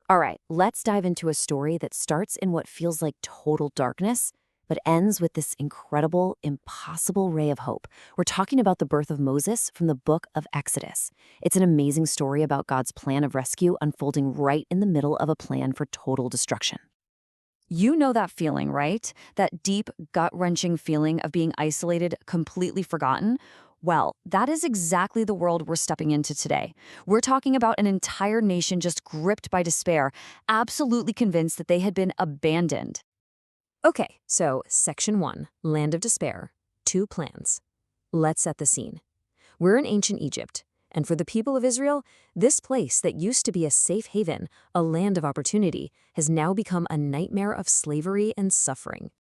All right, let's dive into a story that starts in what feels like total darkness, but ends with this incredible, impossible ray of hope. We're talking about the birth of Moses from the book of Exodus. It's an amazing story about God's plan of rescue unfolding right in the middle of a plan for total destruction. You know that feeling, right? That deep, gut-wrenching feeling of being isolated, completely forgotten? Well, that is exactly the world we're stepping into today. We're talking about an entire nation just gripped by despair, absolutely convinced that they had been abandoned. Okay, so Section 1, Land of Despair, two plans. Let's set the scene. We're in ancient Egypt, and for the people of Israel, this place that used to be a safe haven, a land of opportunity, has now become a nightmare of slavery and suffering.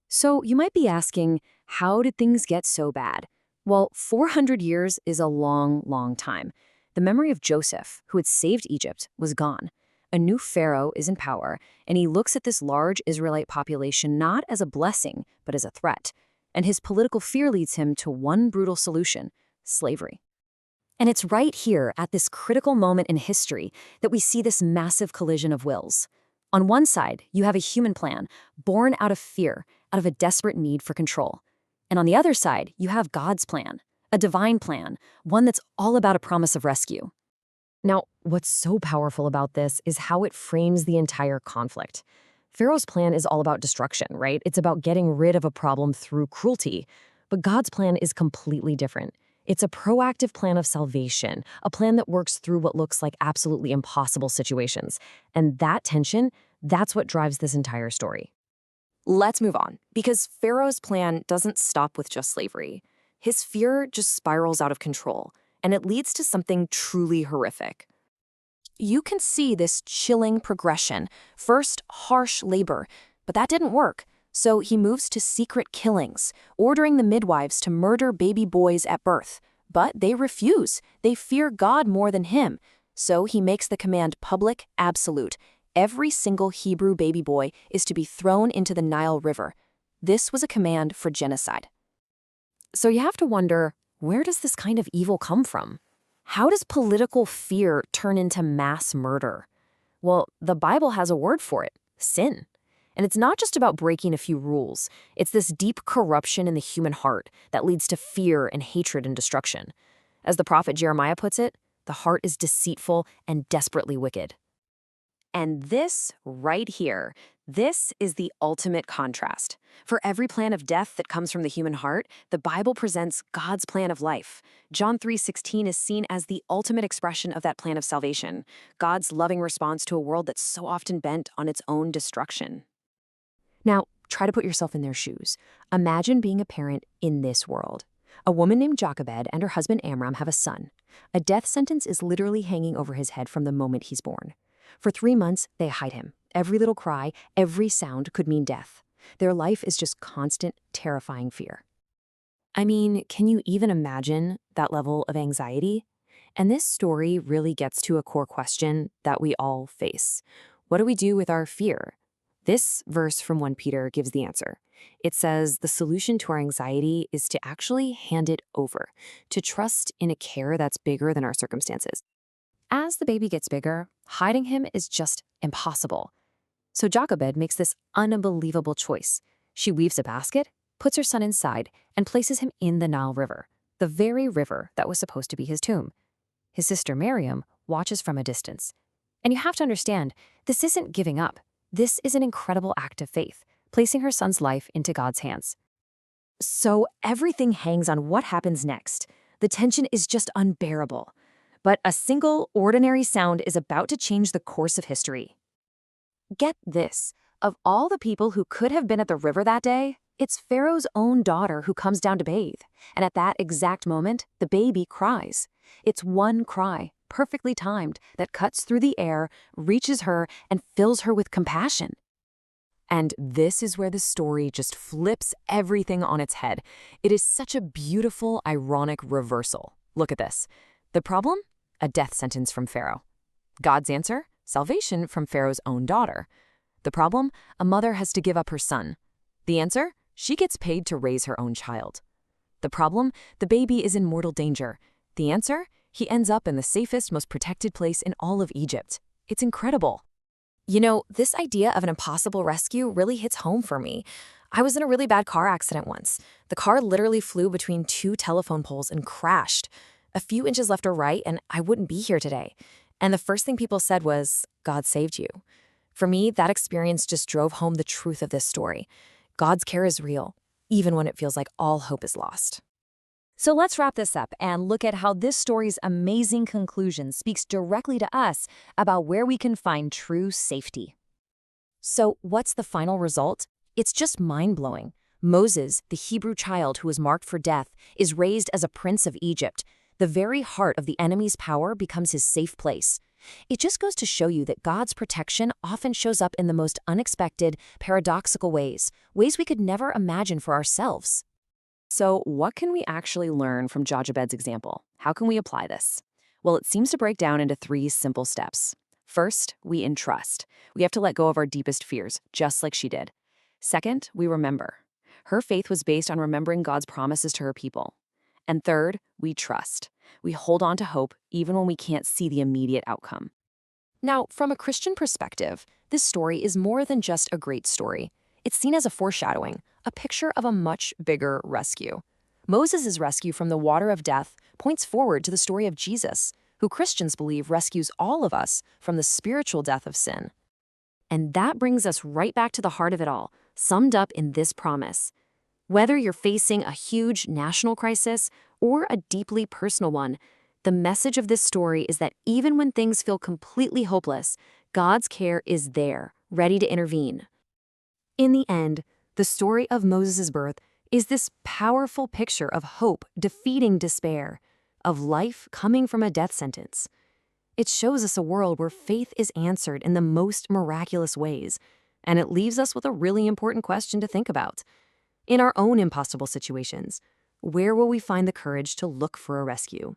So you might be asking, how did things get so bad? Well, 400 years is a long, long time. The memory of Joseph, who had saved Egypt, was gone. A new pharaoh is in power, and he looks at this large Israelite population not as a blessing, but as a threat. And his political fear leads him to one brutal solution: slavery. And it's right here, at this critical moment in history, that we see this massive collision of wills. On one side, you have a human plan, born out of fear, out of a desperate need for control. And on the other side, you have God's plan, a divine plan, one that's all about a promise of rescue. Now, what's so powerful about this is how it frames the entire conflict. Pharaoh's plan is all about destruction, right? It's about getting rid of a problem through cruelty. But God's plan is completely different. It's a proactive plan of salvation, a plan that works through what looks like absolutely impossible situations. And that tension, that's what drives this entire story. Let's move on, because Pharaoh's plan doesn't stop with just slavery. His fear just spirals out of control, and it leads to something truly horrific. You can see this chilling progression. First, harsh labor, but that didn't work. So he moves to secret killings, ordering the midwives to murder baby boys at birth. But they refuse. They fear God more than him. So he makes the command public, absolute. Every single Hebrew baby boy is to be thrown into the Nile River. This was a command for genocide. So you have to wonder, where does this kind of evil come from? How does political fear turn into mass murder? Well, the Bible has a word for it: sin. And it's not just about breaking a few rules. It's this deep corruption in the human heart that leads to fear and hatred and destruction. As the prophet Jeremiah puts it, the heart is deceitful and desperately wicked. And this right here, this is the ultimate contrast. For every plan of death that comes from the human heart, the Bible presents God's plan of life. John 3:16 is seen as the ultimate expression of that plan of salvation, God's loving response to a world that's so often bent on its own destruction. Now, try to put yourself in their shoes. Imagine being a parent in this world. A woman named Jochebed and her husband Amram have a son. A death sentence is literally hanging over his head from the moment he's born. For 3 months, they hide him. Every little cry, every sound could mean death. Their life is just constant, terrifying fear. I mean, can you even imagine that level of anxiety? And this story really gets to a core question that we all face. What do we do with our fear? This verse from 1 Peter gives the answer. It says the solution to our anxiety is to actually hand it over, to trust in a care that's bigger than our circumstances. As the baby gets bigger, hiding him is just impossible. So Jochebed makes this unbelievable choice. She weaves a basket, puts her son inside, and places him in the Nile River, the very river that was supposed to be his tomb. His sister Miriam watches from a distance. And you have to understand, this isn't giving up. This is an incredible act of faith, placing her son's life into God's hands. So everything hangs on what happens next. The tension is just unbearable. But a single, ordinary sound is about to change the course of history. Get this. Of all the people who could have been at the river that day, it's Pharaoh's own daughter who comes down to bathe. And at that exact moment, the baby cries. It's one cry, perfectly timed, that cuts through the air, reaches her, and fills her with compassion. And this is where the story just flips everything on its head. It is such a beautiful, ironic reversal. Look at this. The problem? A death sentence from Pharaoh. God's answer? Salvation from Pharaoh's own daughter. The problem? A mother has to give up her son. The answer? She gets paid to raise her own child. The problem? The baby is in mortal danger. The answer? He ends up in the safest, most protected place in all of Egypt. It's incredible. This idea of an impossible rescue really hits home for me. I was in a really bad car accident once. The car literally flew between two telephone poles and crashed. A few inches left or right, and I wouldn't be here today. And the first thing people said was, God saved you. For me, that experience just drove home the truth of this story. God's care is real, even when it feels like all hope is lost. So let's wrap this up and look at how this story's amazing conclusion speaks directly to us about where we can find true safety. So, what's the final result? It's just mind-blowing. Moses, the Hebrew child who was marked for death, is raised as a prince of Egypt. The very heart of the enemy's power becomes his safe place. It just goes to show you that God's protection often shows up in the most unexpected, paradoxical ways we could never imagine for ourselves. So, what can we actually learn from Jochebed's example? How can we apply this? Well, it seems to break down into 3 simple steps. First, we entrust. We have to let go of our deepest fears, just like she did. Second, we remember. Her faith was based on remembering God's promises to her people. And third, we trust. We hold on to hope even when we can't see the immediate outcome. Now, from a Christian perspective, this story is more than just a great story. It's seen as a foreshadowing, a picture of a much bigger rescue. Moses' rescue from the water of death points forward to the story of Jesus, who Christians believe rescues all of us from the spiritual death of sin. And that brings us right back to the heart of it all, summed up in this promise. Whether you're facing a huge national crisis or a deeply personal one, the message of this story is that even when things feel completely hopeless, God's care is there, ready to intervene. In the end, the story of Moses' birth is this powerful picture of hope defeating despair, of life coming from a death sentence. It shows us a world where faith is answered in the most miraculous ways, and it leaves us with a really important question to think about. In our own impossible situations, where will we find the courage to look for a rescue?